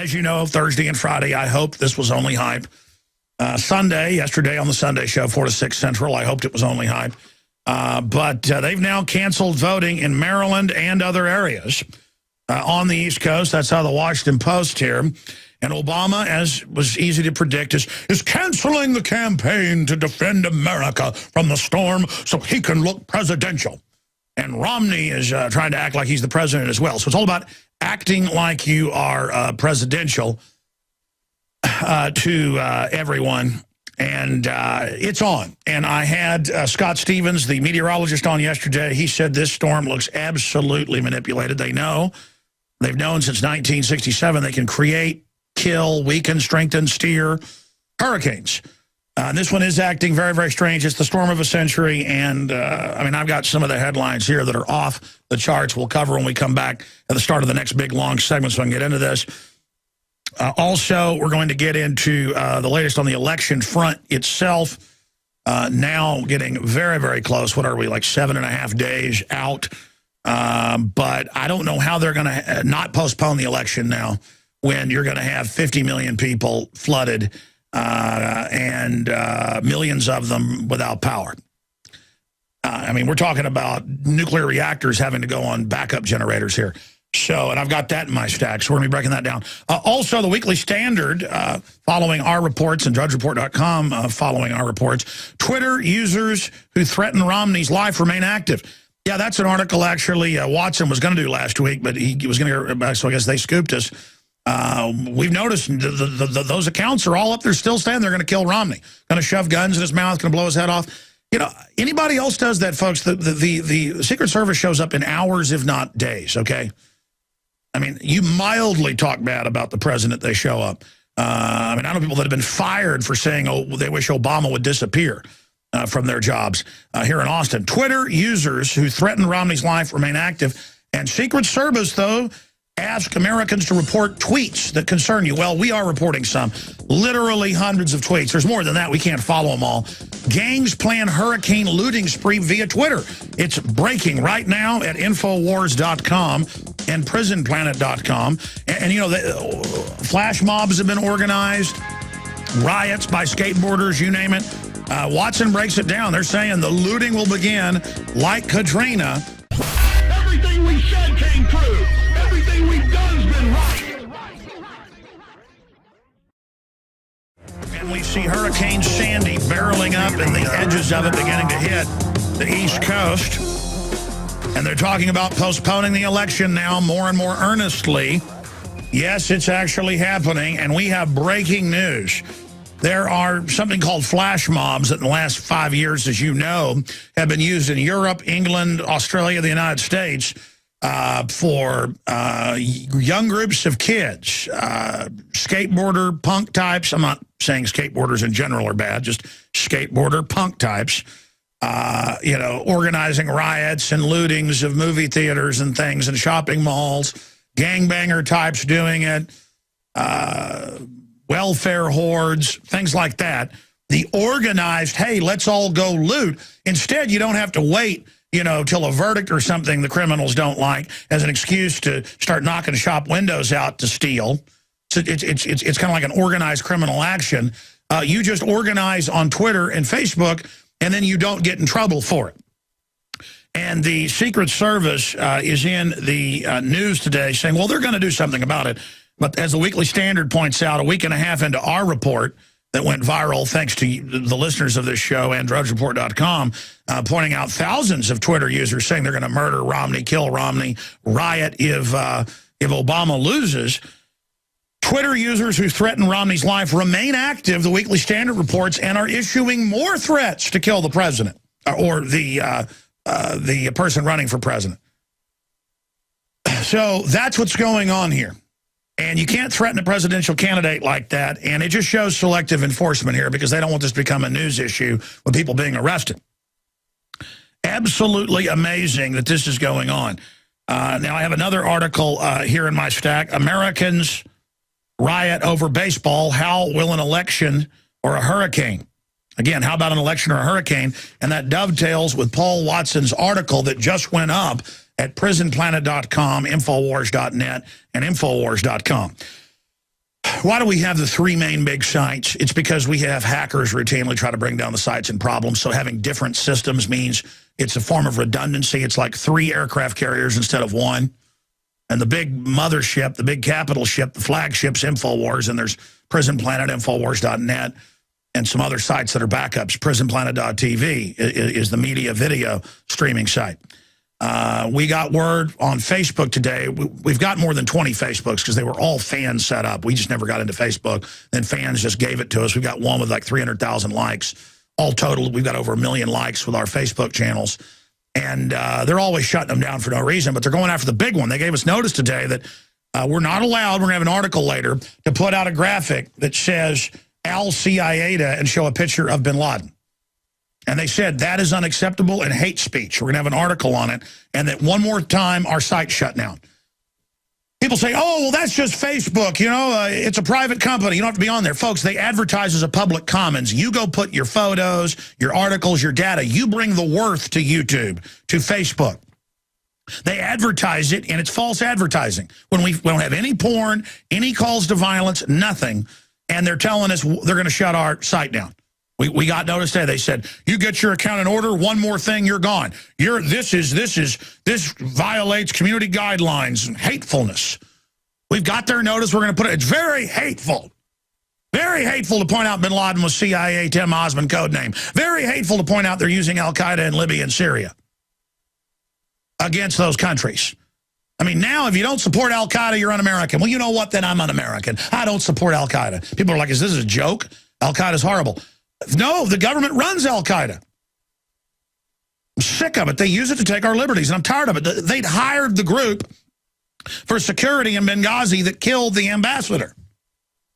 As you know, Thursday and Friday, I hoped this was only hype. Sunday, yesterday on the Sunday show, 4 to 6 Central, I hoped it was only hype. But they've now canceled voting in Maryland and other areas on the East Coast. That's how the Washington Post here. And Obama, as was easy to predict, is canceling the campaign to defend America from the storm so he can look presidential. And Romney is trying to act like he's the president as well. So it's all about acting like you are presidential to everyone. And it's on. And I had Scott Stevens, the meteorologist, on yesterday. He said this storm looks absolutely manipulated. They know. They've known since 1967 they can create, kill, weaken, strengthen, steer hurricanes. This one is acting very, very strange. It's the storm of a century. And, I mean, I've got some of the headlines here that are off the charts. We'll cover when we come back at the start of the next big, long segment so I can get into this. Also, we're going to get into the latest on the election front itself. Now getting very, very close. What are we, like 7.5 days out? But I don't know how they're going to not postpone the election now when you're going to have 50 million people flooded and millions of them without power. I mean, we're talking about nuclear reactors having to go on backup generators here. So, and I've got that in my stack, so we're going to be breaking that down. Also, the Weekly Standard, following our reports, and DrudgeReport.com following our reports, Twitter users who threaten Romney's life remain active. Yeah, that's an article, actually, Watson was going to do last week, but he was going to go back, so I guess they scooped us. We've noticed those accounts are all up there still saying they're going to kill Romney, going to shove guns in his mouth, going to blow his head off. You know, anybody else does that, folks. The Secret Service shows up in hours, if not days, okay? I mean, you mildly talk bad about the president, they show up. I mean, I know people that have been fired for saying, oh, they wish Obama would disappear from their jobs here in Austin. Twitter users who threaten Romney's life remain active. And Secret Service, though, ask Americans to report tweets that concern you. Well, we are reporting some. Literally hundreds of tweets. There's more than that. We can't follow them all. Gangs plan hurricane looting spree via Twitter. It's breaking right now at Infowars.com and PrisonPlanet.com. And you know, flash mobs have been organized, riots by skateboarders, you name it. Watson breaks it down. They're saying the looting will begin like Katrina. Everything we said came true. Everything we've done's been right. And we see Hurricane Sandy barreling up and the edges of it beginning to hit the East Coast. And they're talking about postponing the election now more and more earnestly. Yes, it's actually happening, and we have breaking news. There are something called flash mobs that in the last 5 years, as you know, have been used in Europe, England, Australia, the United States for young groups of kids, skateboarder, punk types. I'm not saying skateboarders in general are bad, just skateboarder, punk types, you know, organizing riots and lootings of movie theaters and things and shopping malls, gangbanger types doing it, welfare hordes, things like that. The organized, hey, let's all go loot. Instead, you don't have to wait, you know, till a verdict or something the criminals don't like as an excuse to start knocking shop windows out to steal. So it's kind of like an organized criminal action. You just organize on Twitter and Facebook, and then you don't get in trouble for it. And the Secret Service is in the news today saying, well, they're going to do something about it. But as the Weekly Standard points out, a week and a half into our report that went viral, thanks to the listeners of this show and DrudgeReport.com, pointing out thousands of Twitter users saying they're going to murder Romney, kill Romney, riot if Obama loses. Twitter users who threaten Romney's life remain active, the Weekly Standard reports, and are issuing more threats to kill the president or the person running for president. So that's what's going on here. And you can't threaten a presidential candidate like that. And it just shows selective enforcement here because they don't want this to become a news issue with people being arrested. Absolutely amazing that this is going on. Now, I have another article here in my stack. Americans riot over baseball. How will an election or a hurricane? Again, how about an election or a hurricane? And that dovetails with Paul Watson's article that just went up at PrisonPlanet.com, Infowars.net, and Infowars.com. Why do we have the three main big sites? It's because we have hackers routinely try to bring down the sites and problems. So having different systems means it's a form of redundancy. It's like 3 aircraft carriers instead of 1. And the big mothership, the big capital ship, the flagship's InfoWars, and there's Prison Planet, Infowars.net, and some other sites that are backups. PrisonPlanet.tv is the media video streaming site. We got word on Facebook today. We've got more than 20 Facebooks because they were all fans set up. We just never got into Facebook. Then fans just gave it to us. We've got one with like 300,000 likes. All total, we've got over 1 million likes with our Facebook channels. And they're always shutting them down for no reason, but they're going after the big one. They gave us notice today that we're not allowed, we're going to have an article later, to put out a graphic that says Al-Qaeda and show a picture of bin Laden. And they said that is unacceptable and hate speech. We're going to have an article on it, and that one more time our site's shut down. People say, oh, well, that's just Facebook. You know, it's a private company. You don't have to be on there. Folks, they advertise as a public commons. You go put your photos, your articles, your data. You bring the worth to YouTube, to Facebook. They advertise it, and it's false advertising. When we don't have any porn, any calls to violence, nothing, and they're telling us they're going to shut our site down. We got notice today. They said, you get your account in order, one more thing, you're gone. This violates community guidelines and hatefulness. We've got their notice. We're going to put it. It's very hateful. Very hateful to point out bin Laden was CIA Tim Osman code name. Very hateful to point out they're using Al-Qaeda in Libya and Syria against those countries. I mean, now if you don't support Al-Qaeda, you're un-American. Well, you know what? Then I'm un-American. I don't support Al-Qaeda. People are like, is this a joke? Al-Qaeda's horrible. No, the government runs Al-Qaeda. I'm sick of it. They use it to take our liberties, and I'm tired of it. They'd hired the group for security in Benghazi that killed the ambassador.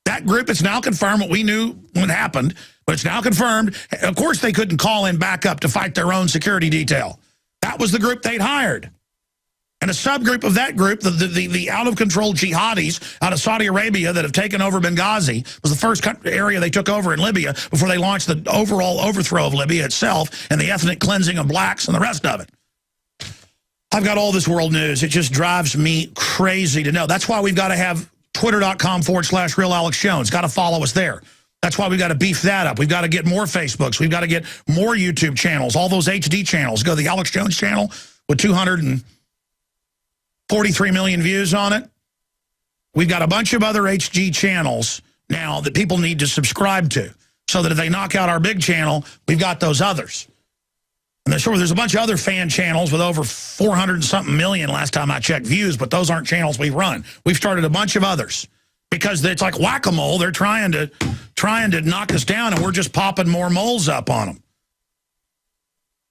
That group, it's now confirmed what we knew when it happened, but it's now confirmed. Of course, they couldn't call in backup to fight their own security detail. That was the group they'd hired. And a subgroup of that group, the out-of-control jihadis out of Saudi Arabia that have taken over Benghazi, was the first area they took over in Libya before they launched the overall overthrow of Libya itself and the ethnic cleansing of blacks and the rest of it. I've got all this world news. It just drives me crazy to know. That's why we've got to have twitter.com/Real Alex Jones. Got to follow us there. That's why we've got to beef that up. We've got to get more Facebooks. We've got to get more YouTube channels, all those HD channels. Go to the Alex Jones channel with 243 million views on it. We've got a bunch of other HG channels now that people need to subscribe to, so that if they knock out our big channel, we've got those others. And there's a bunch of other fan channels with over 400-something million last time I checked views, but those aren't channels we run. We've started a bunch of others because it's like whack-a-mole. They're trying to knock us down, and we're just popping more moles up on them.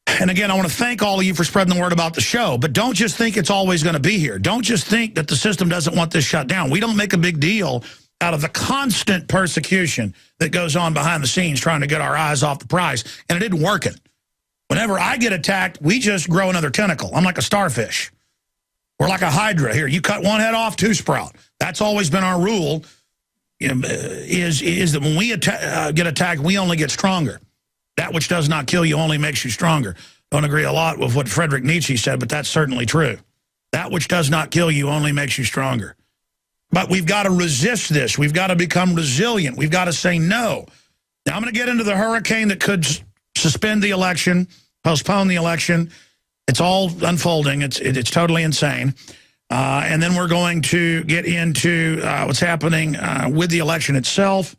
And again, I want to thank all of you for spreading the word about the show, but don't just think it's always going to be here. Don't just think that the system doesn't want this shut down. We don't make a big deal out of the constant persecution that goes on behind the scenes trying to get our eyes off the prize, and it isn't working. Whenever I get attacked, we just grow another tentacle. I'm like a starfish. We're like a hydra. Here, you cut one head off, 2 sprout. That's always been our rule, is that when we get attacked, we only get stronger. That which does not kill you only makes you stronger. Don't agree a lot with what Friedrich Nietzsche said, but that's certainly true. That which does not kill you only makes you stronger. But we've got to resist this. We've got to become resilient. We've got to say no. Now I'm going to get into the hurricane that could suspend the election, postpone the election. It's all unfolding. It's totally insane. And then we're going to get into what's happening with the election itself.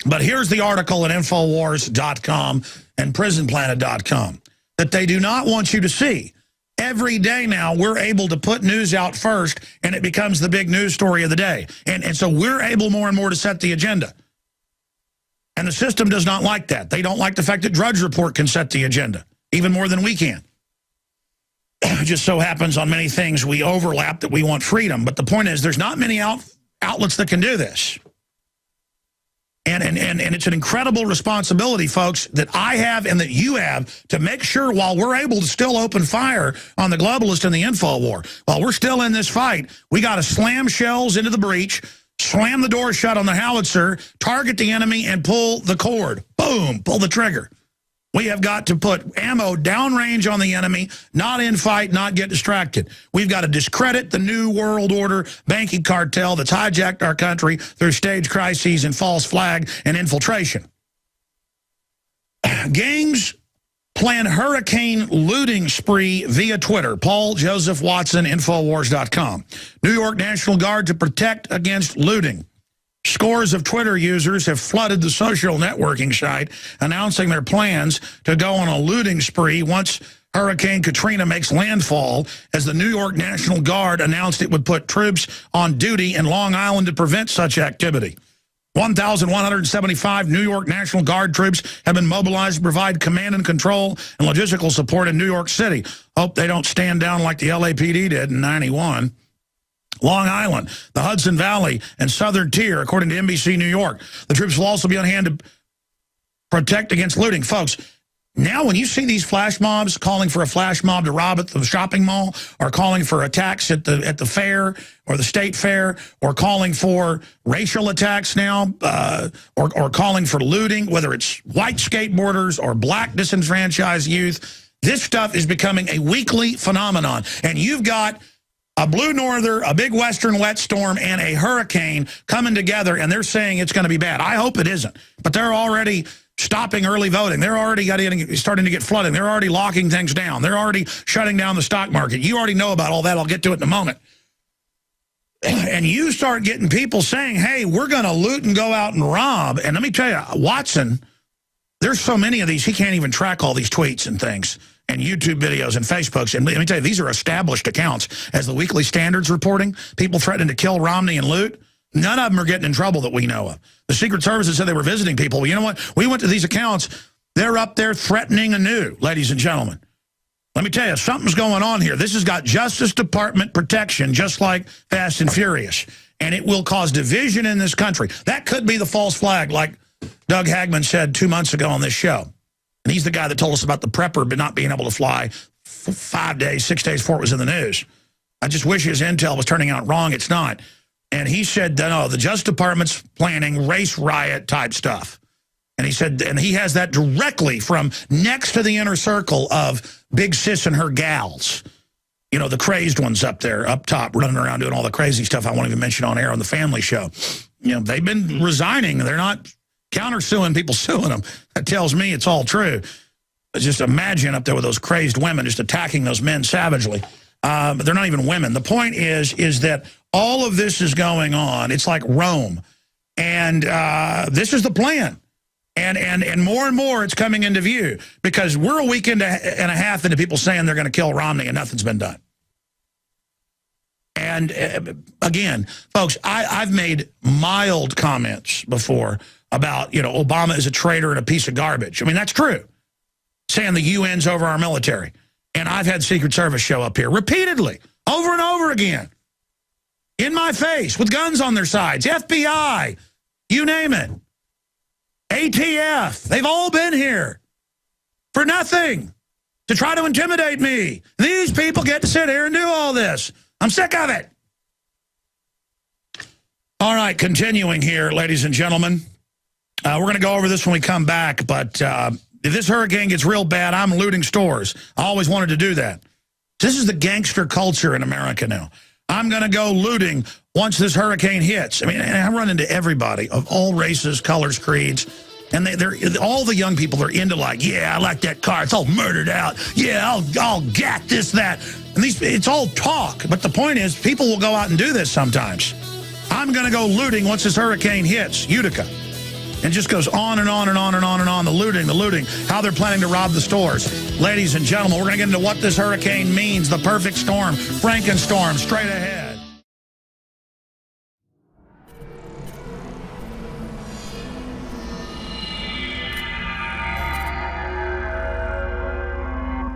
But here's the article at Infowars.com and PrisonPlanet.com that they do not want you to see. Every day now, we're able to put news out first, and it becomes the big news story of the day. And so we're able more and more to set the agenda. And the system does not like that. They don't like the fact that Drudge Report can set the agenda, even more than we can. It just so happens on many things we overlap that we want freedom. But the point is, there's not many outlets that can do this. And it's an incredible responsibility, folks, that I have and that you have to make sure while we're able to still open fire on the globalist and the info war, while we're still in this fight, we got to slam shells into the breach, slam the door shut on the howitzer, target the enemy, and pull the cord. Boom, pull the trigger. We have got to put ammo downrange on the enemy, not in fight, not get distracted. We've got to discredit the New World Order banking cartel that's hijacked our country through staged crises and false flag and infiltration. Gangs plan hurricane looting spree via Twitter. Paul Joseph Watson, Infowars.com. New York National Guard to protect against looting. Scores of Twitter users have flooded the social networking site announcing their plans to go on a looting spree once Hurricane Katrina makes landfall, as the New York National Guard announced it would put troops on duty in Long Island to prevent such activity. 1,175 New York National Guard troops have been mobilized to provide command and control and logistical support in New York City. Hope they don't stand down like the LAPD did in '91. Long Island, the Hudson Valley, and Southern Tier, according to NBC New York. The troops will also be on hand to protect against looting. Folks, now when you see these flash mobs calling for a flash mob to rob at the shopping mall, or calling for attacks at the fair or the state fair, or calling for racial attacks now, or calling for looting, whether it's white skateboarders or black disenfranchised youth, this stuff is becoming a weekly phenomenon. And you've got a blue norther, a big western wet storm, and a hurricane coming together, and they're saying it's going to be bad. I hope it isn't, but they're already stopping early voting. They're already starting to get flooding. They're already locking things down. They're already shutting down the stock market. You already know about all that. I'll get to it in a moment. And you start getting people saying, hey, we're going to loot and go out and rob. And let me tell you, Watson, there's so many of these, he can't even track all these tweets and things and YouTube videos and Facebooks. And let me tell you, these are established accounts. As the Weekly Standard's reporting, people threatening to kill Romney and loot, none of them are getting in trouble that we know of. The Secret Service said they were visiting people. Well, you know what? We went to these accounts. They're up there threatening anew, ladies and gentlemen. Let me tell you, something's going on here. This has got Justice Department protection, just like Fast and Furious. And it will cause division in this country. That could be the false flag, like Doug Hagman said 2 months ago on this show. And he's the guy that told us about the prepper but not being able to fly 5 days, 6 days before it was in the news. I just wish his intel was turning out wrong. It's not. And he said, no, the Justice Department's planning race riot type stuff. And he said, and he has that directly from next to the inner circle of Big Sis and her gals. You know, the crazed ones up there, up top, running around doing all the crazy stuff I won't even mention on air on the family show. You know, they've been resigning. They're not countersuing people suing them. That tells me it's all true. Just imagine up there with those crazed women just attacking those men savagely. But they're not even women. The point is that all of this is going on. It's like Rome. And this is the plan. And more it's coming into view, because we're a week and a half into people saying they're going to kill Romney and nothing's been done. And again, folks, I've made mild comments before about, you know, Obama is a traitor and a piece of garbage. I mean, that's true. Saying the UN's over our military. And I've had Secret Service show up here repeatedly, over and over again, in my face, with guns on their sides, FBI, you name it. ATF, they've all been here for nothing, to try to intimidate me. These people get to sit here and do all this. I'm sick of it. All right, continuing here, ladies and gentlemen. We're going to go over this when we come back, but if this hurricane gets real bad, I'm looting stores. I always wanted to do that. This is the gangster culture in America now. I'm going to go looting once this hurricane hits. I mean, and I run into everybody of all races, colors, creeds, and they're all the young people are into, like, yeah, I like that car. It's all murdered out. Yeah, I'll gat this, that. And it's all talk. But the point is, people will go out and do this sometimes. I'm going to go looting once this hurricane hits Utica. And just goes on and on and on and on and on, the looting, how they're planning to rob the stores. Ladies and gentlemen, we're going to get into what this hurricane means, the perfect storm, Frankenstorm, straight ahead.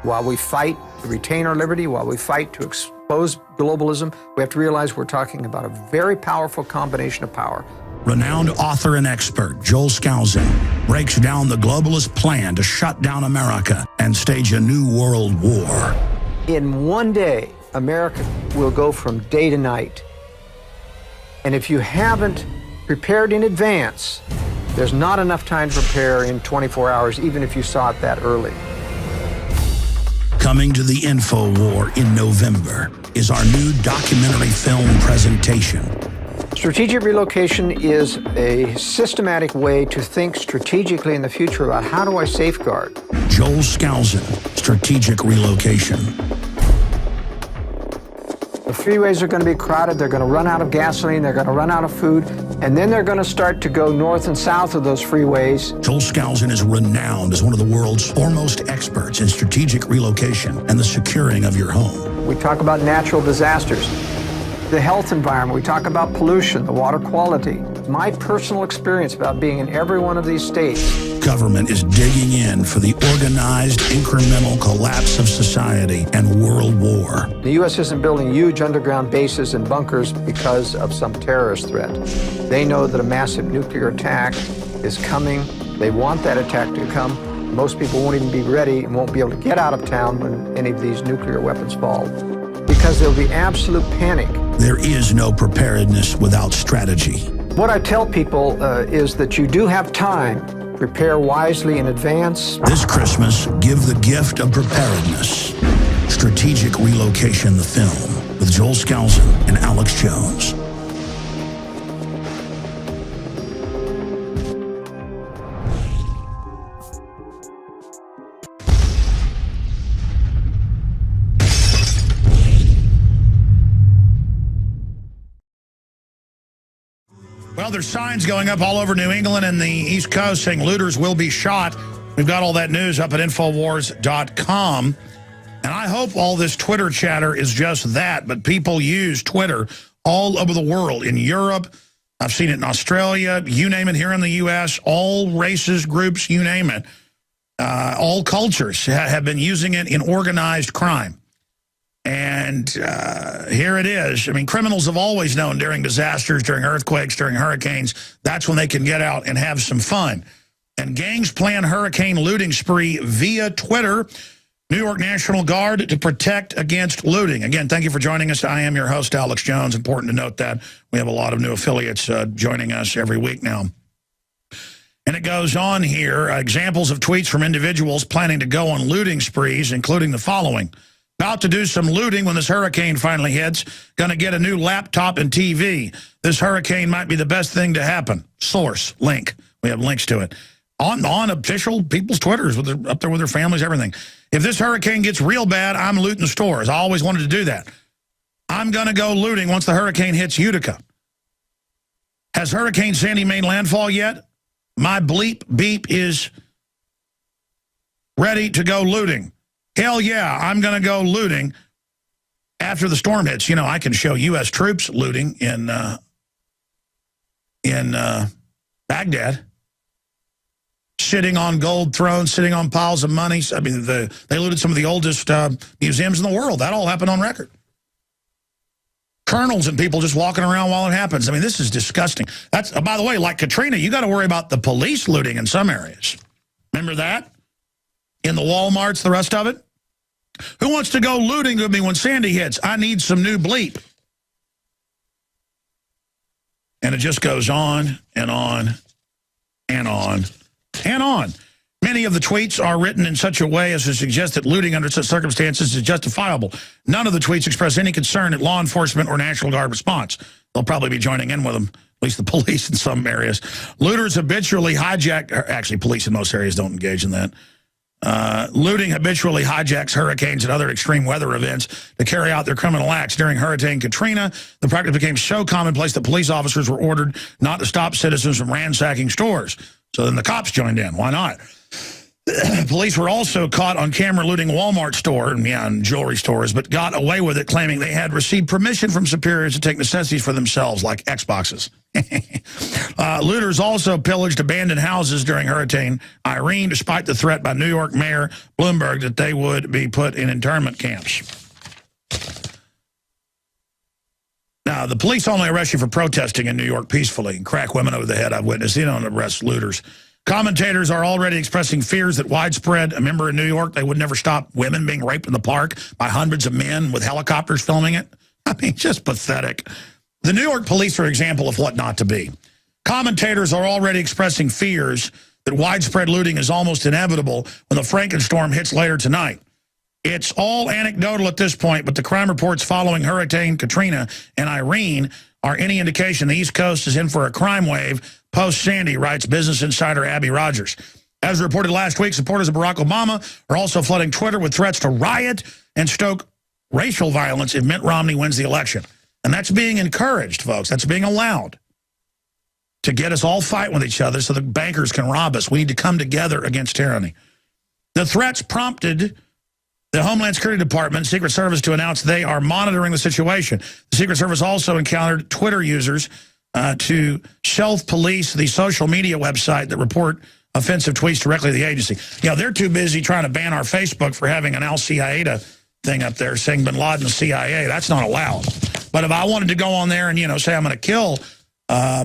While we fight to retain our liberty, while we fight to expose globalism, we have to realize we're talking about a very powerful combination of power. Renowned author and expert Joel Skousen breaks down the globalist plan to shut down America and stage a new world war. In one day, America will go from day to night. And if you haven't prepared in advance There's not enough time to prepare in 24 hours, even if you saw it that early. Coming to the InfoWar in November is our new documentary film presentation. Strategic relocation is a systematic way to think strategically in the future about how do I safeguard. Joel Skousen, Strategic Relocation. The freeways are going to be crowded, they're going to run out of gasoline, they're going to run out of food, and then they're going to start to go north and south of those freeways. Joel Skousen is renowned as one of the world's foremost experts in strategic relocation and the securing of your home. We talk about natural disasters, the health environment, we talk about pollution, the water quality. My personal experience about being in every one of these states. Government is digging in for the organized, incremental collapse of society and world war. The U.S. isn't building huge underground bases and bunkers because of some terrorist threat. They know that a massive nuclear attack is coming. They want that attack to come. Most people won't even be ready and won't be able to get out of town when any of these nuclear weapons fall, because there'll be absolute panic. There is no preparedness without strategy. What I tell people is that you do have time. Prepare wisely in advance. This Christmas, give the gift of preparedness. Strategic Relocation, the film, with Joel Skousen and Alex Jones. Well, there's signs going up all over New England and the East Coast saying looters will be shot. We've got all that news up at Infowars.com. And I hope all this Twitter chatter is just that, but people use Twitter all over the world. In Europe, I've seen it in Australia, you name it, here in the U.S., all races, groups, you name it. All cultures have been using it in organized crime. And here it is. I mean, criminals have always known during disasters, during earthquakes, during hurricanes, that's when they can get out and have some fun. And gangs plan hurricane looting spree via Twitter. New York National Guard to protect against looting. Again, thank you for joining us. I am your host, Alex Jones. Important to note that we have a lot of new affiliates joining us every week now. And it goes on here, examples of tweets from individuals planning to go on looting sprees, including the following. About to do some looting when this hurricane finally hits. Going to get a new laptop and TV. This hurricane might be the best thing to happen. Source, link. We have links to it. On official people's Twitters, up there with their families, everything. If this hurricane gets real bad, I'm looting stores. I always wanted to do that. I'm going to go looting once the hurricane hits Utica. Has Hurricane Sandy made landfall yet? My bleep beep is ready to go looting. Hell yeah, I'm going to go looting after the storm hits. You know, I can show U.S. troops looting in Baghdad, sitting on gold thrones, sitting on piles of money. I mean, they looted some of the oldest museums in the world. That all happened on record. Colonels and people just walking around while it happens. I mean, this is disgusting. That's, by the way, like Katrina, you got to worry about the police looting in some areas. Remember that? In the Walmarts, the rest of it? Who wants to go looting with me when Sandy hits? I need some new bleep. And it just goes on and on and on and on. Many of the tweets are written in such a way as to suggest that looting under such circumstances is justifiable. None of the tweets express any concern at law enforcement or National Guard response. They'll probably be joining in with them, at least the police in some areas. Looters habitually hijack, actually police in most areas don't engage in that. Looting habitually hijacks hurricanes and other extreme weather events to carry out their criminal acts. During Hurricane Katrina, the practice became so commonplace that police officers were ordered not to stop citizens from ransacking stores. So then the cops joined in. Why not? Police were also caught on camera looting a Walmart store and jewelry stores, but got away with it, claiming they had received permission from superiors to take necessities for themselves, like Xboxes. Looters also pillaged abandoned houses during Hurricane Irene, despite the threat by New York Mayor Bloomberg that they would be put in internment camps. Now, the police only arrest you for protesting in New York peacefully and crack women over the head. I've witnessed. They don't arrest looters. Commentators are already expressing fears that widespread, remember in New York, they would never stop women being raped in the park by hundreds of men with helicopters filming it. I mean, just pathetic. The New York police are an example of what not to be. Commentators are already expressing fears that widespread looting is almost inevitable when the Frankenstorm hits later tonight. It's all anecdotal at this point, but the crime reports following Hurricane Katrina and Irene are any indication the East Coast is in for a crime wave post-Sandy, writes Business Insider Abby Rogers. As reported last week, supporters of Barack Obama are also flooding Twitter with threats to riot and stoke racial violence if Mitt Romney wins the election. And that's being encouraged, folks. That's being allowed to get us all fighting with each other so the bankers can rob us. We need to come together against tyranny. The threats prompted the Homeland Security Department, Secret Service, to announce they are monitoring the situation. The Secret Service also encountered Twitter users to self-police the social media website that report offensive tweets directly to the agency. You know, they're too busy trying to ban our Facebook for having an Al-Qaeda thing up there saying Bin Laden's CIA. That's not allowed. But if I wanted to go on there and, you know, say I'm going to kill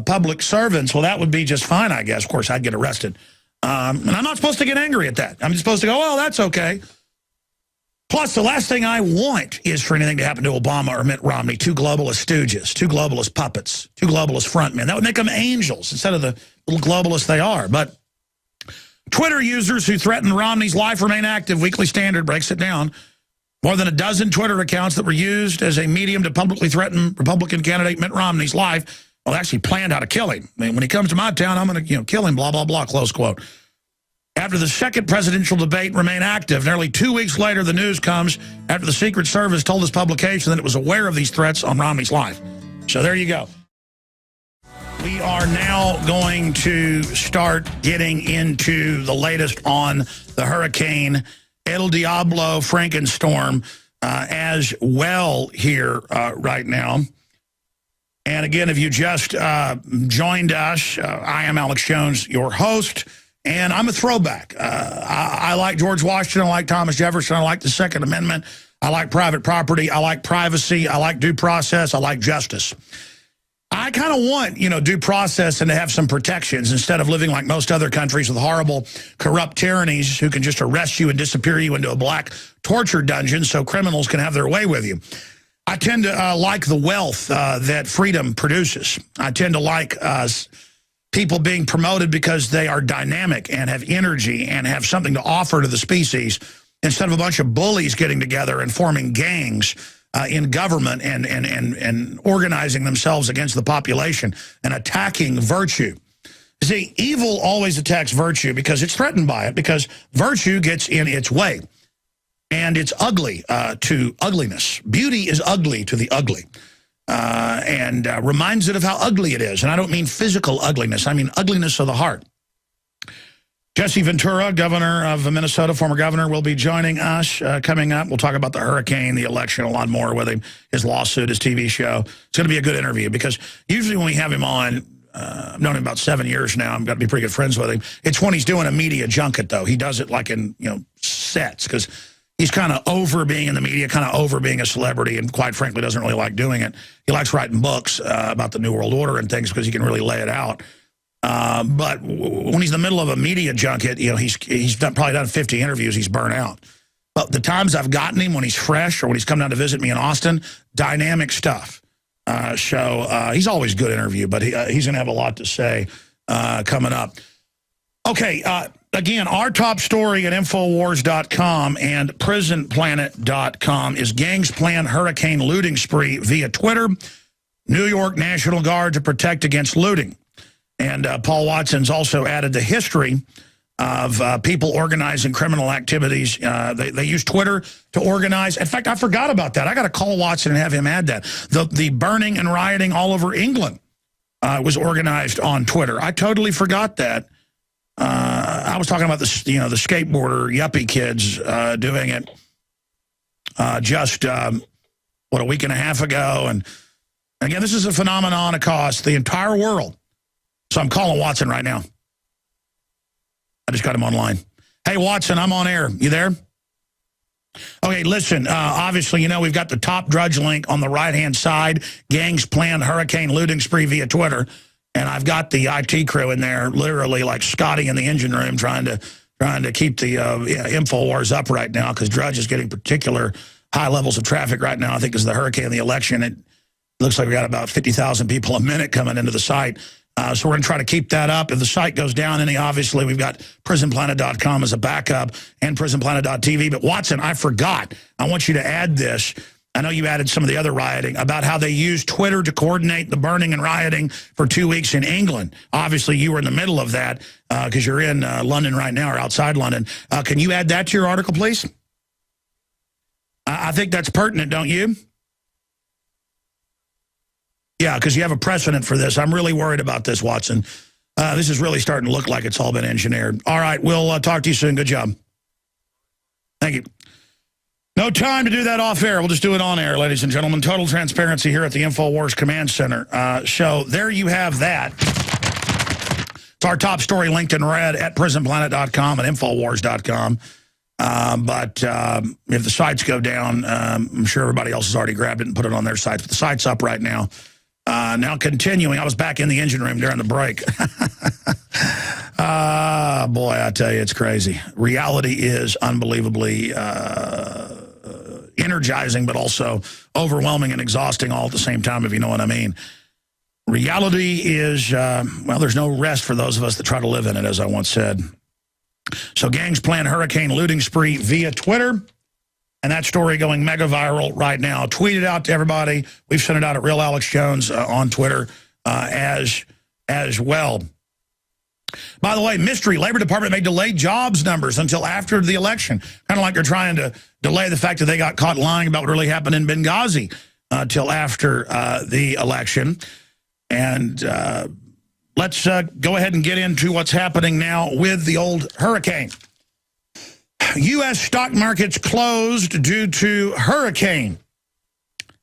public servants, well, that would be just fine, I guess. Of course, I'd get arrested. And I'm not supposed to get angry at that. I'm just supposed to go, well, that's okay. Plus, the last thing I want is for anything to happen to Obama or Mitt Romney, two globalist stooges, two globalist puppets, two globalist frontmen. That would make them angels instead of the little globalists they are. But Twitter users who threaten Romney's life remain active. Weekly Standard breaks it down. More than a dozen Twitter accounts that were used as a medium to publicly threaten Republican candidate Mitt Romney's life, well, actually planned how to kill him. I mean, when he comes to my town, I'm going to, kill him, blah, blah, blah, close quote. After the second presidential debate remain active, nearly 2 weeks later, the news comes after the Secret Service told this publication that it was aware of these threats on Romney's life. So there you go. We are now going to start getting into the latest on the hurricane El Diablo Frankenstorm as well here right now. And again, if you just joined us, I am Alex Jones, your host. And I'm a throwback. I like George Washington. I like Thomas Jefferson. I like the Second Amendment. I like private property. I like privacy. I like due process. I like justice. I kind of want, due process and to have some protections instead of living like most other countries with horrible, corrupt tyrannies who can just arrest you and disappear you into a black torture dungeon so criminals can have their way with you. I tend to like the wealth that freedom produces. I tend to like people being promoted because they are dynamic and have energy and have something to offer to the species instead of a bunch of bullies getting together and forming gangs in government and organizing themselves against the population and attacking virtue. See, evil always attacks virtue because it's threatened by it, because virtue gets in its way. And it's ugly to ugliness. Beauty is ugly to the ugly. And reminds it of how ugly it is. And I don't mean physical ugliness. I mean ugliness of the heart. Jesse Ventura, governor of Minnesota, former governor, will be joining us coming up. We'll talk about the hurricane, the election, a lot more with him, his lawsuit, his TV show. It's going to be a good interview because usually when we have him on, I've known him about 7 years now. I've got to be pretty good friends with him. It's when he's doing a media junket, though. He does it like in, sets because he's kind of over being in the media, kind of over being a celebrity, and quite frankly doesn't really like doing it. He likes writing books about the New World Order and things because he can really lay it out. But when he's in the middle of a media junket, he's probably done 50 interviews. He's burnt out. But the times I've gotten him when he's fresh or when he's come down to visit me in Austin, dynamic stuff. So he's always a good interview, but he's going to have a lot to say coming up. Okay, again, our top story at Infowars.com and PrisonPlanet.com is gangs plan hurricane looting spree via Twitter. New York National Guard to protect against looting. And Paul Watson's also added the history of people organizing criminal activities. They use Twitter to organize. In fact, I forgot about that. I got to call Watson and have him add that. The burning and rioting all over England was organized on Twitter. I totally forgot that. I was talking about the skateboarder yuppie kids doing it just a week and a half ago. And again, this is a phenomenon across the entire world. So I'm calling Watson right now. I just got him online. Hey, Watson, I'm on air. You there? Okay, listen, obviously, we've got the top drudge link on the right-hand side. Gangs plan hurricane looting spree via Twitter. And I've got the IT crew in there, literally like Scotty in the engine room, trying to keep the Infowars up right now because Drudge is getting particular high levels of traffic right now. I think because of the hurricane and the election, it looks like we got about 50,000 people a minute coming into the site. So we're going to try to keep that up. If the site goes down any, obviously we've got prisonplanet.com as a backup and prisonplanet.tv. But Watson, I forgot. I want you to add this. I know you added some of the other rioting about how they used Twitter to coordinate the burning and rioting for 2 weeks in England. Obviously, you were in the middle of that because you're in London right now or outside London. Can you add that to your article, please? I think that's pertinent, don't you? Yeah, because you have a precedent for this. I'm really worried about this, Watson. This is really starting to look like it's all been engineered. All right, we'll talk to you soon. Good job. Thank you. No time to do that off air. We'll just do it on air, ladies and gentlemen. Total transparency here at the InfoWars Command Center. So there you have that. It's our top story linked in red at prisonplanet.com and Infowars.com. But if the sites go down, I'm sure everybody else has already grabbed it and put it on their sites. But the site's up right now. Now continuing, I was back in the engine room during the break. Boy, I tell you, it's crazy. Reality is unbelievably energizing, but also overwhelming and exhausting all at the same time, if you know what I mean. Reality is, well, there's no rest for those of us that try to live in it, as I once said. So gangs plan hurricane looting spree via Twitter. And that story going mega viral right now. Tweet it out to everybody. We've sent it out at Real Alex Jones on Twitter as well. By the way, mystery. Labor Department may delay jobs numbers until after the election. Kind of like they're trying to delay the fact that they got caught lying about what really happened in Benghazi till after the election. And let's go ahead and get into what's happening now with the old hurricane. U.S. stock markets closed due to hurricane.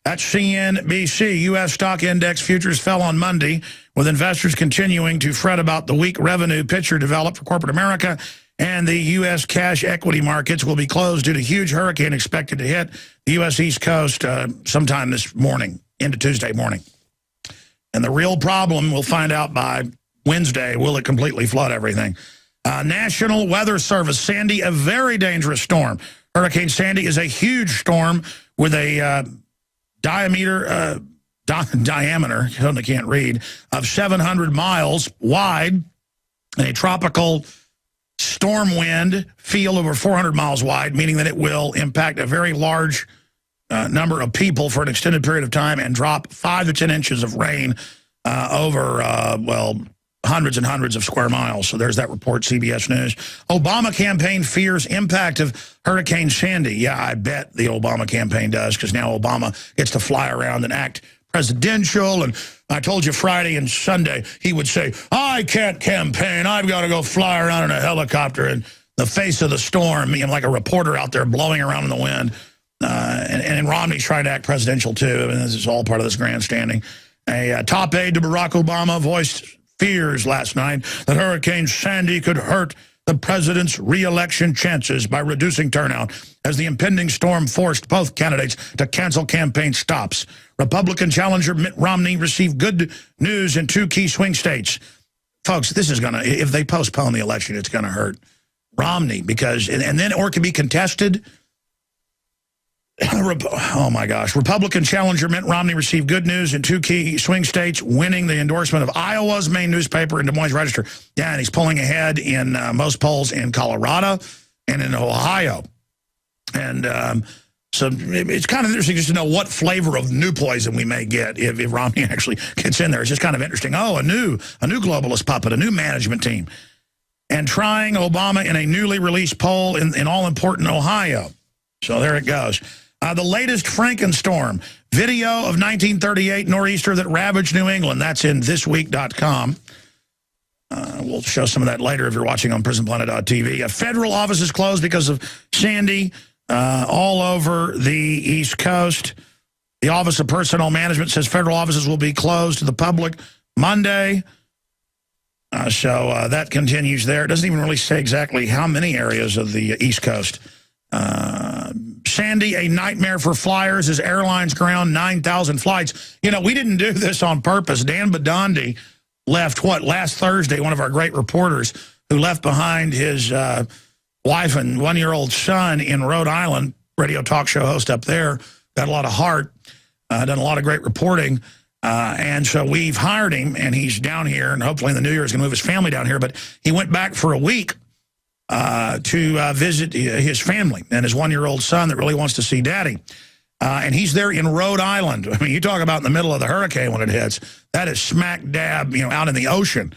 That's CNBC. U.S. stock index futures fell on Monday, with investors continuing to fret about the weak revenue picture developed for corporate America, and the U.S. cash equity markets will be closed due to huge hurricane expected to hit the U.S. East Coast sometime this morning, into Tuesday morning. And the real problem, we'll find out by Wednesday, will it completely flood everything? National Weather Service, Sandy, a very dangerous storm. Hurricane Sandy is a huge storm with a diameter, I can't read, of 700 miles wide, and a tropical storm wind field over 400 miles wide, meaning that it will impact a very large number of people for an extended period of time and drop 5 to 10 inches of rain over, well, hundreds and hundreds of square miles. So there's that report, CBS News. Obama campaign fears impact of Hurricane Sandy. Yeah, I bet the Obama campaign does, because now Obama gets to fly around and act presidential. And I told you Friday and Sunday, he would say, I can't campaign. I've got to go fly around in a helicopter in the face of the storm, like a reporter out there blowing around in the wind. And Romney's trying to act presidential, too. And this is all part of this grandstanding. A top aide to Barack Obama voiced fears last night that Hurricane Sandy could hurt the president's re-election chances by reducing turnout, as the impending storm forced both candidates to cancel campaign stops. Republican challenger Mitt Romney received good news in 2 key swing states. Folks, this is going to, if they postpone the election, it's going to hurt Romney, because, and then, or it could be contested. Oh, my gosh. Republican challenger Mitt Romney received good news in 2 key swing states, winning the endorsement of Iowa's main newspaper and Des Moines Register. Yeah, and he's pulling ahead in most polls in Colorado and in Ohio. And so it's kind of interesting just to know what flavor of new poison we may get if Romney actually gets in there. It's just kind of interesting. Oh, a new globalist puppet, a new management team. And trying Obama in a newly released poll in all-important Ohio. So there it goes. The latest Frankenstorm, video of 1938 nor'easter that ravaged New England. That's in thisweek.com. We'll show some of that later if you're watching on prisonplanet.tv. Federal offices closed because of Sandy all over the East Coast. The Office of Personnel Management says federal offices will be closed to the public Monday. So that continues there. It doesn't even really say exactly how many areas of the East Coast. Sandy, a nightmare for flyers as airlines ground 9,000 flights. You know, we didn't do this on purpose. Dan Badandi left, last Thursday, one of our great reporters who left behind his wife and 1-year-old son in Rhode Island, radio talk show host up there, got a lot of heart, done a lot of great reporting. And so we've hired him, and he's down here, and hopefully in the new year he's going to move his family down here. But he went back for a week to visit his family and his one-year-old son that really wants to see Daddy. And he's there in Rhode Island. I mean, you talk about in the middle of the hurricane when it hits. That is smack dab, out in the ocean.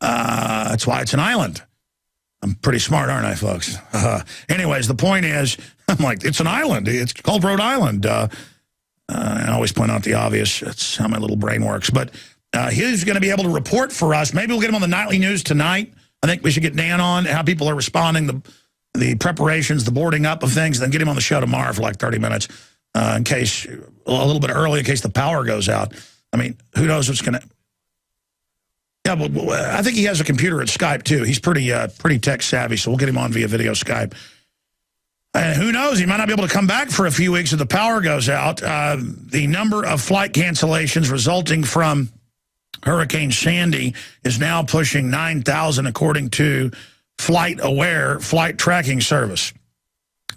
That's why it's an island. I'm pretty smart, aren't I, folks? Anyways, the point is, I'm like, it's an island. It's called Rhode Island. I always point out the obvious. That's how my little brain works. But he's going to be able to report for us. Maybe we'll get him on the nightly news tonight. I think we should get Dan on, how people are responding, the preparations, the boarding up of things, then get him on the show tomorrow for like 30 minutes in case, a little bit early, in case the power goes out. I mean, who knows what's going to... Yeah, but I think he has a computer at Skype, too. He's pretty tech savvy, so we'll get him on via video Skype. And who knows, he might not be able to come back for a few weeks if the power goes out. The number of flight cancellations resulting from Hurricane Sandy is now pushing 9,000, according to Flight Aware Flight Tracking Service.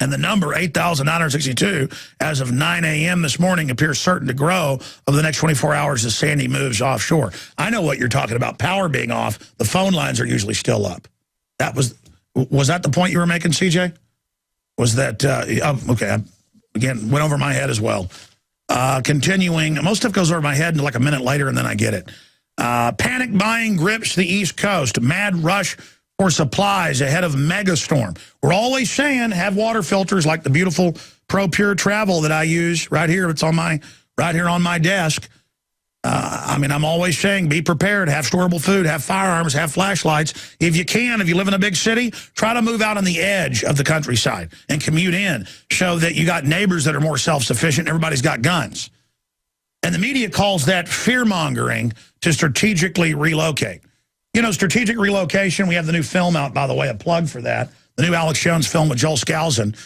And the number, 8,962, as of 9 a.m. this morning, appears certain to grow over the next 24 hours as Sandy moves offshore. I know what you're talking about, power being off. The phone lines are usually still up. Was that the point you were making, CJ? Was that, okay, again, went over my head as well. Continuing, most stuff goes over my head until like a minute later, and then I get it. Panic buying grips the East Coast. Mad rush for supplies ahead of megastorm. We're always saying have water filters like the beautiful ProPur Travel that I use right here. It's on right here on my desk. I mean, I'm always saying be prepared, have storable food, have firearms, have flashlights. If you can, if you live in a big city, try to move out on the edge of the countryside and commute in so that you got neighbors that are more self-sufficient. Everybody's got guns. And the media calls that fear-mongering to strategically relocate. Strategic relocation, we have the new film out, by the way, a plug for that. The new Alex Jones film with Joel Skousen.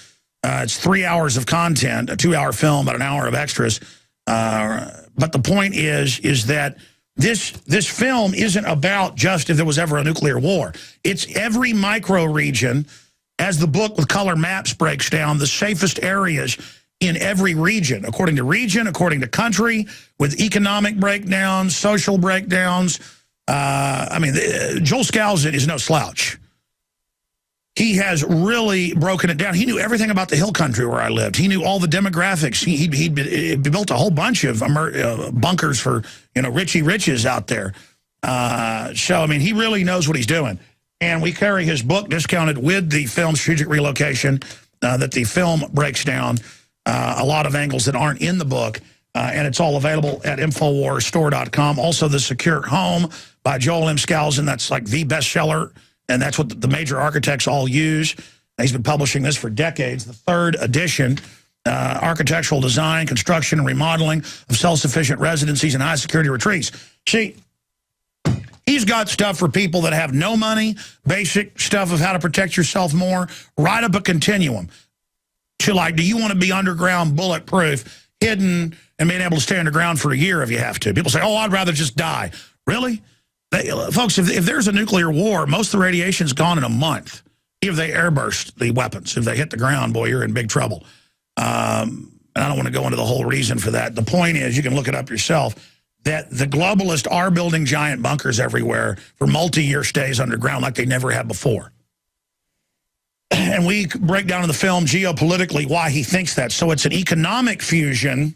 It's 3 hours of content, a 2-hour film, about an hour of extras. But the point is that this film isn't about just if there was ever a nuclear war. It's every micro region, as the book with color maps breaks down, the safest areas in every region, according to country, with economic breakdowns, social breakdowns. I mean, Joel Skousen is no slouch. He has really broken it down. He knew everything about the hill country where I lived. He knew all the demographics. He built a whole bunch of bunkers for, Richie Riches out there. So, I mean, he really knows what he's doing. And we carry his book discounted with the film Strategic Relocation, that the film breaks down a lot of angles that aren't in the book. And it's all available at InfoWarsStore.com. Also, The Secure Home by Joel M. Skousen. That's like the bestseller. And that's what the major architects all use. He's been publishing this for decades. The third edition, architectural design, construction, and remodeling of self-sufficient residencies and high-security retreats. See, he's got stuff for people that have no money, basic stuff of how to protect yourself more, right up a continuum to like, do you want to be underground, bulletproof, hidden, and being able to stay underground for a year if you have to? People say, oh, I'd rather just die. Really? Folks, if there's a nuclear war, most of the radiation's gone in a month. If they airburst the weapons, if they hit the ground, boy, you're in big trouble. And I don't want to go into the whole reason for that. The point is, you can look it up yourself, that the globalists are building giant bunkers everywhere for multi-year stays underground like they never have before. And we break down in the film geopolitically why he thinks that. So it's an economic fusion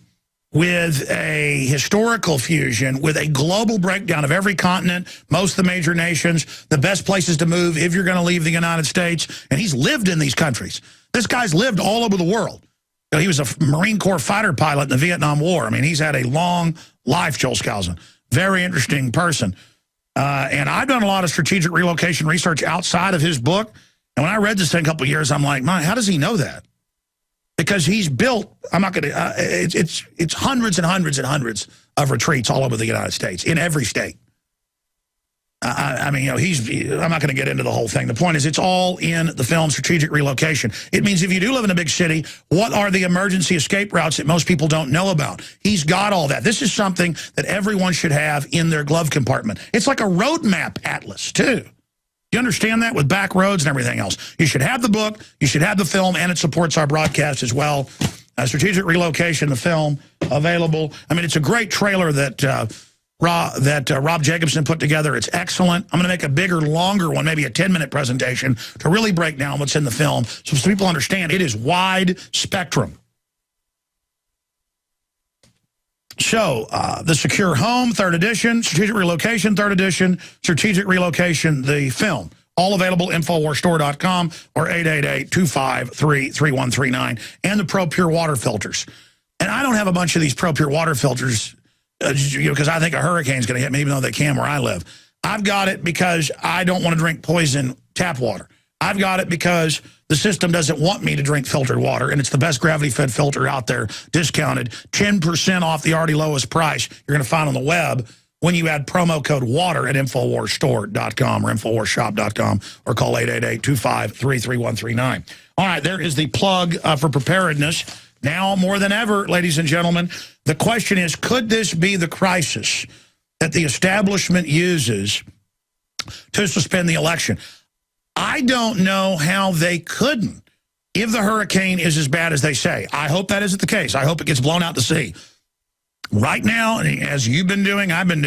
with a historical fusion, with a global breakdown of every continent, most of the major nations, the best places to move if you're going to leave the United States. And he's lived in these countries. This guy's lived all over the world. He was a Marine Corps fighter pilot in the Vietnam War. I mean, he's had a long life, Joel Skousen. Very interesting person. And I've done a lot of strategic relocation research outside of his book. And when I read this thing a couple of years, I'm like, man, how does he know that? Because he's built, I'm not going to, it's hundreds and hundreds and hundreds of retreats all over the United States, in every state. I mean, I'm not going to get into the whole thing. The point is, it's all in the film Strategic Relocation. It means if you do live in a big city, what are the emergency escape routes that most people don't know about? He's got all that. This is something that everyone should have in their glove compartment. It's like a roadmap atlas, too. You understand that, with back roads and everything else? You should have the book, you should have the film, and it supports our broadcast as well. Strategic Relocation, the film, available. I mean, it's a great trailer that Rob Jacobson put together. It's excellent. I'm going to make a bigger, longer one, maybe a 10-minute presentation to really break down what's in the film so people understand it is wide spectrum. So, The Secure Home, 3rd edition, Strategic Relocation, 3rd edition, Strategic Relocation, the film. All available, InfoWarsStore.com or 888-253-3139. And the ProPur water filters. And I don't have a bunch of these ProPur water filters because I think a hurricane's going to hit me, even though they can where I live. I've got it because I don't want to drink poison tap water. I've got it because the system doesn't want me to drink filtered water, and it's the best gravity-fed filter out there, discounted, 10% off the already lowest price you're going to find on the web when you add promo code WATER at InfoWarsStore.com or InfoWarsShop.com or call 888-253-3139. All right, there is the plug for preparedness. Now more than ever, ladies and gentlemen, the question is, could this be the crisis that the establishment uses to suspend the election? I don't know how they couldn't if the hurricane is as bad as they say. I hope that isn't the case. I hope it gets blown out to sea. Right now, as you've been doing, I've been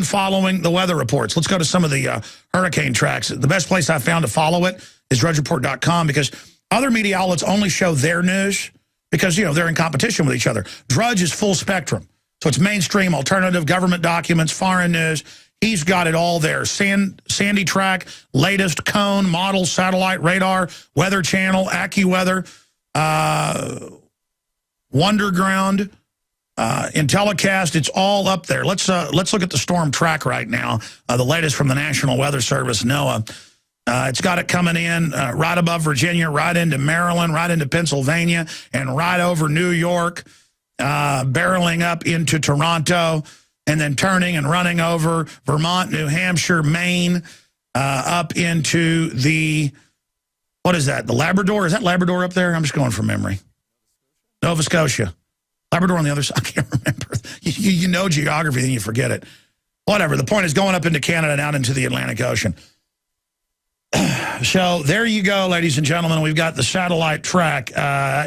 following the weather reports. Let's go to some of the hurricane tracks. The best place I've found to follow it is drudgereport.com because other media outlets only show their news because, you know, they're in competition with each other. Drudge is full spectrum. So it's mainstream, alternative, government documents, foreign news. He's got it all there. Sandy Track, latest cone, model, satellite, radar, Weather Channel, AccuWeather, Wonderground, Intellicast. It's all up there. Let's look at the storm track right now. The latest from the National Weather Service, NOAA. It's got it coming in right above Virginia, right into Maryland, right into Pennsylvania, and right over New York, barreling up into Toronto, and then turning and running over Vermont, New Hampshire, Maine, up into the, what is that, the Labrador? Is that Labrador up there? I'm just going from memory. Nova Scotia. Labrador on the other side. I can't remember. You know geography, then you forget it. Whatever. The point is going up into Canada and out into the Atlantic Ocean. So there you go, ladies and gentlemen. We've got the satellite track.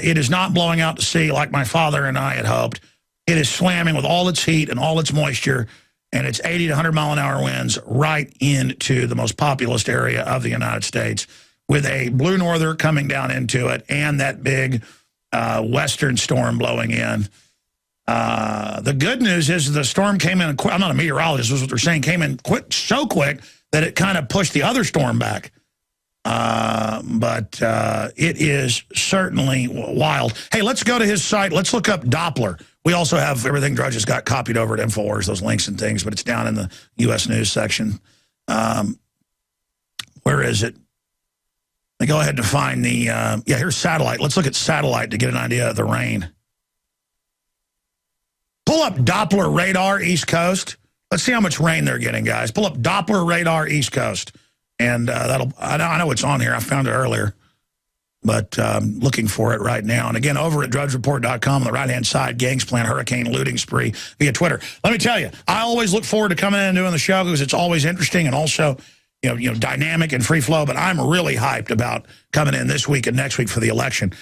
It is not blowing out to sea like my father and I had hoped. It is slamming with all its heat and all its moisture, and it's 80 to 100-mile-an-hour winds right into the most populous area of the United States with a blue norther coming down into it and that big western storm blowing in. The good news is the storm came in quick. I'm not a meteorologist, is what they're saying, came in quick, so quick that it kind of pushed the other storm back. But it is certainly wild. Hey, let's go to his site. Let's look up Doppler. We also have everything Drudge has got copied over at InfoWars, those links and things, but it's down in the U.S. News section. Where is it? Let me go ahead and find the, yeah, here's satellite. Let's look at satellite to get an idea of the rain. Pull up Doppler radar East Coast. Let's see how much rain they're getting, guys. Pull up Doppler radar East Coast. And that'll, I know it's on here. I found it earlier. But looking for it right now. And again, over at drudgereport.com on the right-hand side, gangs plan hurricane looting spree via Twitter. Let me tell you, I always look forward to coming in and doing the show because it's always interesting and also, you know, dynamic and free flow. But I'm really hyped about coming in this week and next week for the election.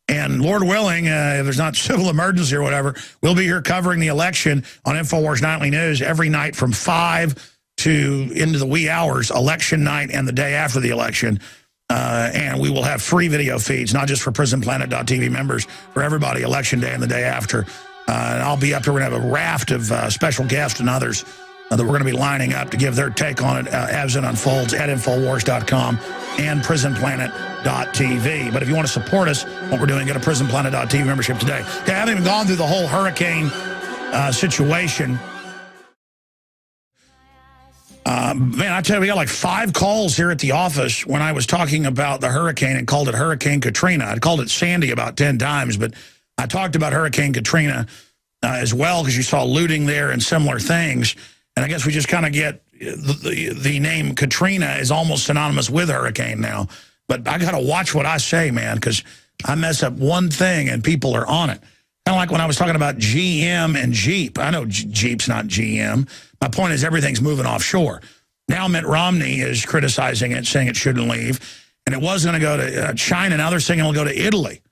And Lord willing, if there's not civil emergency or whatever, we'll be here covering the election on InfoWars Nightly News every night from 5 to into the wee hours, election night and the day after the election. And we will have free video feeds, not just for PrisonPlanet.tv members, for everybody, election day and the day after. And I'll be up here. We're going to have a raft of special guests and others that we're going to be lining up to give their take on it as it unfolds at Infowars.com and PrisonPlanet.tv. But if you want to support us, what we're doing, get a PrisonPlanet.tv membership today. Okay, I haven't even gone through the whole hurricane situation. Man, I tell you, we got like 5 calls here at the office when I was talking about the hurricane and called it Hurricane Katrina. I'd called it Sandy about 10 times, but I talked about Hurricane Katrina as well because you saw looting there and similar things. And I guess we just kind of get the name Katrina is almost synonymous with hurricane now. But I got to watch what I say, man, because I mess up one thing and people are on it. Kind of like when I was talking about GM and Jeep. I know Jeep's not GM. My point is everything's moving offshore. Now Mitt Romney is criticizing it, saying it shouldn't leave. And it was going to go to China. Now they're saying it'll go to Italy.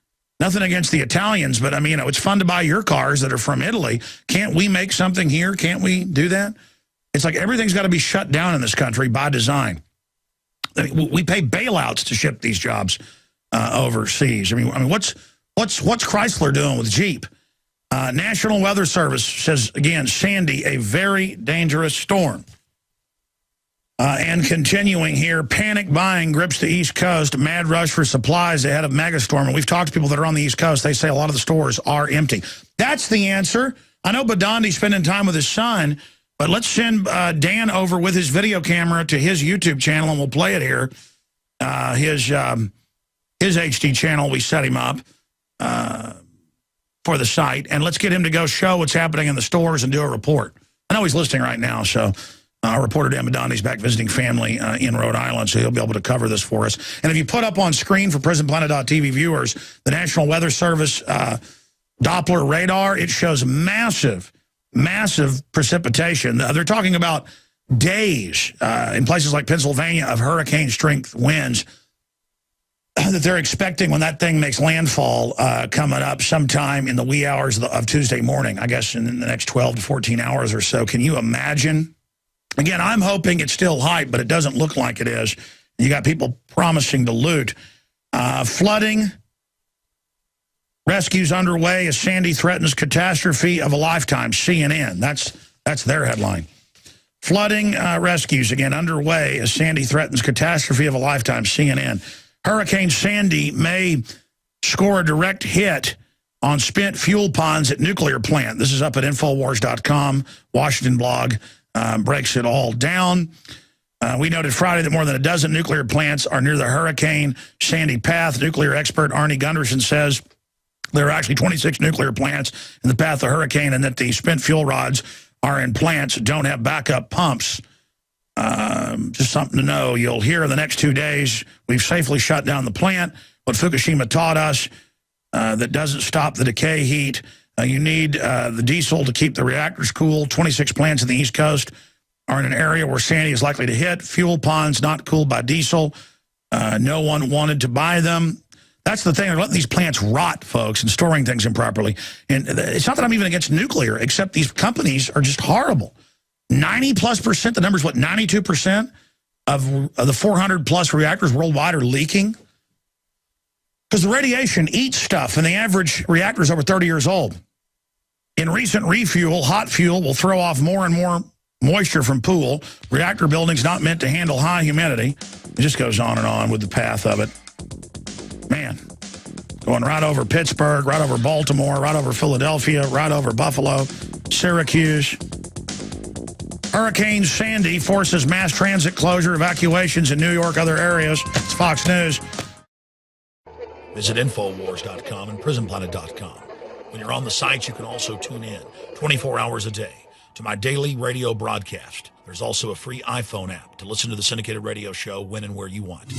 Nothing against the Italians, but I mean, it's fun to buy your cars that are from Italy. Can't we make something here? Can't we do that? It's like everything's got to be shut down in this country by design. We pay bailouts to ship these jobs overseas. I mean, what's Chrysler doing with Jeep? National Weather Service says, again, Sandy, a very dangerous storm. And continuing here, panic buying grips the East Coast, mad rush for supplies ahead of megastorm. And we've talked to people that are on the East Coast. They say a lot of the stores are empty. That's the answer. I know Badondi's spending time with his son, but let's send Dan over with his video camera to his YouTube channel, and we'll play it here. His HD channel, we set him up for the site. And let's get him to go show what's happening in the stores and do a report. I know he's listening right now, so... Our reporter Dan Badondi's back visiting family in Rhode Island, so he'll be able to cover this for us. And if you put up on screen for PrisonPlanet.tv viewers, the National Weather Service Doppler radar, it shows massive, massive precipitation. They're talking about days in places like Pennsylvania of hurricane-strength winds that they're expecting when that thing makes landfall coming up sometime in the wee hours of Tuesday morning, I guess in the next 12 to 14 hours or so. Can you imagine? Again, I'm hoping it's still hype, but it doesn't look like it is. You got people promising to loot. Flooding. Rescues underway as Sandy threatens catastrophe of a lifetime. CNN. That's their headline. Flooding rescues, again, underway as Sandy threatens catastrophe of a lifetime. CNN. Hurricane Sandy may score a direct hit on spent fuel ponds at nuclear plant. This is up at Infowars.com. Washington blog. Breaks it all down. We noted Friday that more than a dozen nuclear plants are near the Hurricane Sandy path. Nuclear expert Arnie Gunderson says there are actually 26 nuclear plants in the path of the hurricane and that the spent fuel rods are in plants that don't have backup pumps. Just something to know. You'll hear in the next 2 days, we've safely shut down the plant. What Fukushima taught us, that doesn't stop the decay heat. You need the diesel to keep the reactors cool. 26 plants in the East Coast are in an area where Sandy is likely to hit. Fuel ponds not cooled by diesel. No one wanted to buy them. That's the thing. They're letting these plants rot, folks, and storing things improperly. And it's not that I'm even against nuclear, except these companies are just horrible. 90+%, the number's what, 92% of the 400+ reactors worldwide are leaking? Because the radiation eats stuff, and the average reactor is over 30 years old. In recent refuel, hot fuel will throw off more and more moisture from pool. Reactor buildings not meant to handle high humidity. It just goes on and on with the path of it. Man, going right over Pittsburgh, right over Baltimore, right over Philadelphia, right over Buffalo, Syracuse. Hurricane Sandy forces mass transit closure, evacuations in New York, other areas. It's Fox News. Visit Infowars.com and PrisonPlanet.com. When you're on the site, you can also tune in 24 hours a day to my daily radio broadcast. There's also a free iPhone app to listen to the syndicated radio show when and where you want.